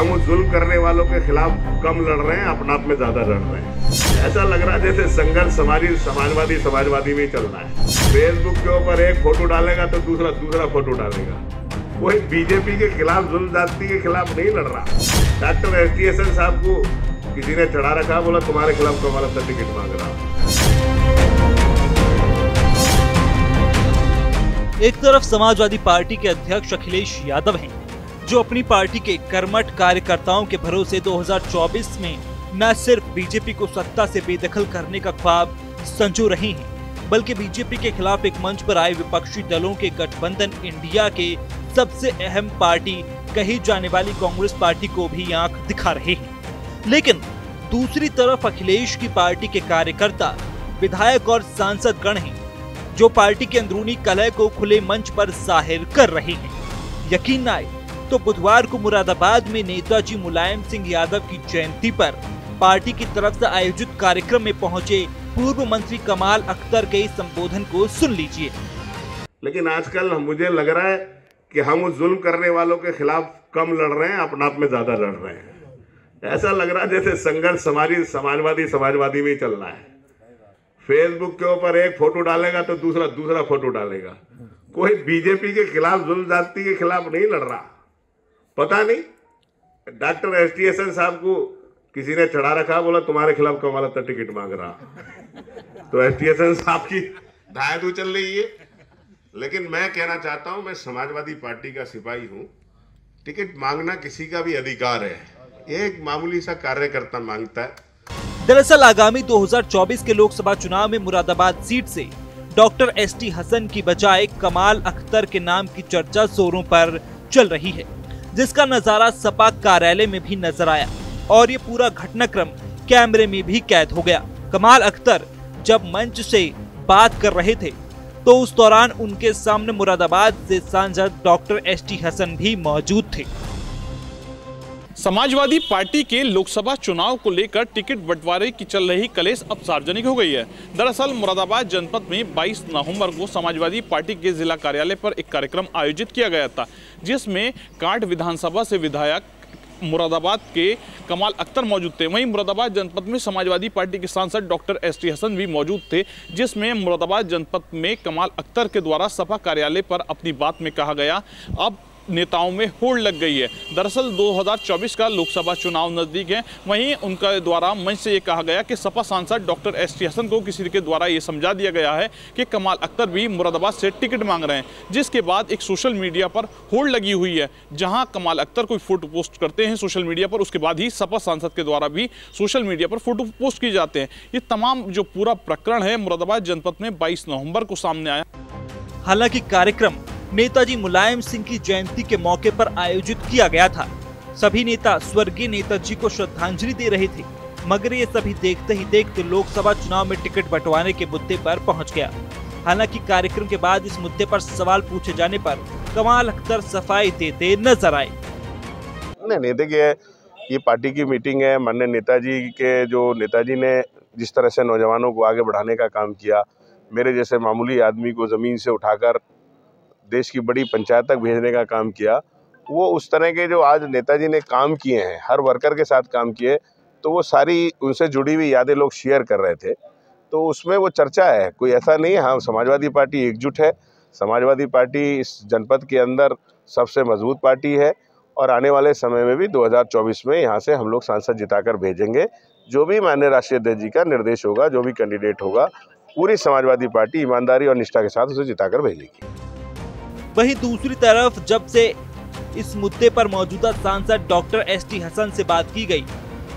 हम जुल्म करने वालों के खिलाफ कम लड़ रहे हैं, अपना आप में ज्यादा लड़ रहे हैं। ऐसा लग रहा है जैसे संघर्ष हमारी समाजवादी में ही चल रहा है। फेसबुक के ऊपर एक फोटो डालेगा तो दूसरा फोटो डालेगा। कोई बीजेपी के खिलाफ, जुल्म जाति के खिलाफ नहीं लड़ रहा। डॉक्टर एसटी हसन साहब को किसी ने चढ़ा रखा, बोला तुम्हारे खिलाफ कमाल अख्तर टिकट मांग रहा। एक तरफ समाजवादी पार्टी के अध्यक्ष अखिलेश यादव हैं, जो अपनी पार्टी के कर्मठ कार्यकर्ताओं के भरोसे 2024 में न सिर्फ बीजेपी को सत्ता से बेदखल करने का ख्वाब संजो रहे हैं, बल्कि बीजेपी के खिलाफ एक मंच पर आए विपक्षी दलों के गठबंधन इंडिया के सबसे अहम पार्टी कही जाने वाली कांग्रेस पार्टी को भी आंख दिखा रहे हैं। लेकिन दूसरी तरफ अखिलेश की पार्टी के कार्यकर्ता, विधायक और सांसद गण हैं, जो पार्टी के अंदरूनी कलह को खुले मंच पर जाहिर कर रहे हैं। यकीन न आए तो बुधवार को मुरादाबाद में नेताजी मुलायम सिंह यादव की जयंती पर पार्टी की तरफ से आयोजित कार्यक्रम में पहुंचे पूर्व मंत्री कमाल अख्तर के संबोधन को सुन लीजिए। लेकिन आजकल मुझे लग रहा है कि हम उस जुल्म करने वालों के खिलाफ कम लड़ रहे हैं, अपना आप में ज्यादा लड़ रहे हैं। ऐसा लग रहा है जैसे संघर्ष हमारी समाजवादी में ही चल रहा है। फेसबुक के ऊपर एक फोटो डालेगा तो दूसरा फोटो डालेगा। कोई बीजेपी के खिलाफ, जुल्म जाति के खिलाफ नहीं लड़ रहा। पता नहीं डॉक्टर एसटी हसन साहब को किसी ने चढ़ा रखा, बोला तुम्हारे खिलाफ कमाल अख्तर टिकट मांग रहा। तो एसटी हसन साहब की दायदू चल रही है। लेकिन मैं कहना चाहता हूं, मैं समाजवादी पार्टी का सिपाही हूं। टिकट मांगना किसी का भी अधिकार है, एक मामूली सा कार्यकर्ता मांगता है। दरअसल आगामी 2024 के लोकसभा चुनाव में मुरादाबाद सीट से डॉक्टर एसटी हसन की बजाय कमाल अख्तर के नाम की चर्चा जोरों पर चल रही है, जिसका नजारा सपा कार्यालय में भी नजर आया और ये पूरा घटनाक्रम कैमरे में भी कैद हो गया। कमाल अख्तर जब मंच से बात कर रहे थे तो उस दौरान उनके सामने मुरादाबाद से सांसद डॉक्टर एसटी हसन भी मौजूद थे। समाजवादी पार्टी के लोकसभा चुनाव को लेकर टिकट बंटवारे की चल रही कलेश अब सार्वजनिक हो गई है। दरअसल मुरादाबाद जनपद में 22 नवंबर को समाजवादी पार्टी के जिला कार्यालय पर एक कार्यक्रम आयोजित किया गया था, जिसमें कांट विधानसभा से विधायक मुरादाबाद के कमाल अख्तर मौजूद थे। वहीं मुरादाबाद जनपद में समाजवादी पार्टी के सांसद डॉक्टर एसटी हसन भी मौजूद थे, जिसमें मुरादाबाद जनपद में कमाल अख्तर के द्वारा सपा कार्यालय पर अपनी बात में कहा गया, अब नेताओं में होड़ लग गई है। दरअसल 2024 का लोकसभा चुनाव नजदीक है। वहीं उनका द्वारा मंच से ये कहा गया कि सपा सांसद डॉक्टर एसटी हसन को किसी के द्वारा ये समझा दिया गया है कि कमाल अख्तर भी मुरादाबाद से टिकट मांग रहे हैं, जिसके बाद एक सोशल मीडिया पर होड़ लगी हुई है। जहां कमाल अख्तर कोई फोटो पोस्ट करते हैं सोशल मीडिया पर, उसके बाद ही सपा सांसद के द्वारा भी सोशल मीडिया पर फोटो पोस्ट किए जाते हैं। ये तमाम जो पूरा प्रकरण है मुरादाबाद जनपद में 22 नवंबर को सामने आया। हालांकि कार्यक्रम नेताजी मुलायम सिंह की जयंती के मौके पर आयोजित किया गया था। सभी नेता स्वर्गीय नेताजी को श्रद्धांजलि दे रहे थे, मगर ये सभी देखते ही देखते लोकसभा चुनाव में टिकट बंटवारे के मुद्दे पर पहुंच गया। हालांकि कार्यक्रम के बाद इस मुद्दे पर सवाल पूछे जाने पर कमाल अख्तर सफाई देते नजर आए। नहीं देखिए, ये पार्टी की मीटिंग है। माननीय नेताजी ने जिस तरह से नौजवानों को आगे बढ़ाने का काम किया, मेरे जैसे मामूली आदमी को जमीन से उठाकर देश की बड़ी पंचायत तक भेजने का काम किया, वो उस तरह के जो आज नेताजी ने काम किए हैं, हर वर्कर के साथ काम किए, तो वो सारी उनसे जुड़ी हुई यादें लोग शेयर कर रहे थे। तो उसमें वो चर्चा है, कोई ऐसा नहीं है। हाँ, समाजवादी पार्टी एकजुट है। समाजवादी पार्टी इस जनपद के अंदर सबसे मजबूत पार्टी है और आने वाले समय में भी 2024 में यहाँ से हम लोग सांसद जिताकर भेजेंगे। जो भी माननीय राष्ट्रीय अध्यक्ष जी का निर्देश होगा, जो भी कैंडिडेट होगा, पूरी समाजवादी पार्टी ईमानदारी और निष्ठा के साथ उसे जिताकर भेजेगी। वहीं दूसरी तरफ जब से इस मुद्दे पर मौजूदा सांसद डॉक्टर एसटी हसन से बात की गई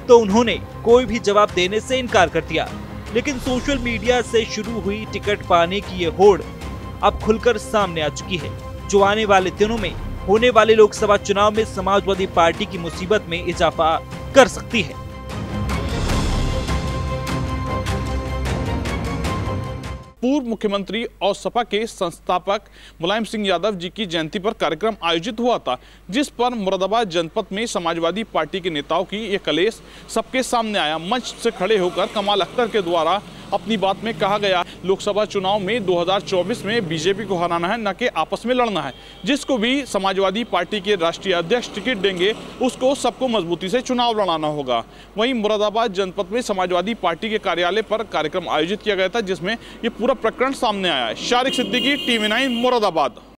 तो उन्होंने कोई भी जवाब देने से इनकार कर दिया। लेकिन सोशल मीडिया से शुरू हुई टिकट पाने की ये होड़ अब खुलकर सामने आ चुकी है, जो आने वाले दिनों में होने वाले लोकसभा चुनाव में समाजवादी पार्टी की मुसीबत में इजाफा कर सकती है। पूर्व मुख्यमंत्री और सपा के संस्थापक मुलायम सिंह यादव जी की जयंती पर कार्यक्रम आयोजित हुआ था, जिस पर मुरादाबाद जनपद में समाजवादी पार्टी के नेताओं की ये कलेश सबके सामने आया। मंच से खड़े होकर कमाल अख्तर के द्वारा अपनी बात में कहा गया, लोकसभा चुनाव में 2024 में बीजेपी को हराना है, न कि आपस में लड़ना है। जिसको भी समाजवादी पार्टी के राष्ट्रीय अध्यक्ष टिकट देंगे उसको सबको मजबूती से चुनाव लड़ाना होगा। वहीं मुरादाबाद जनपद में समाजवादी पार्टी के कार्यालय पर कार्यक्रम आयोजित किया गया था, जिसमें ये पूरा प्रकरण सामने आया है। शारिक सिद्दीकी, TV9 मुरादाबाद।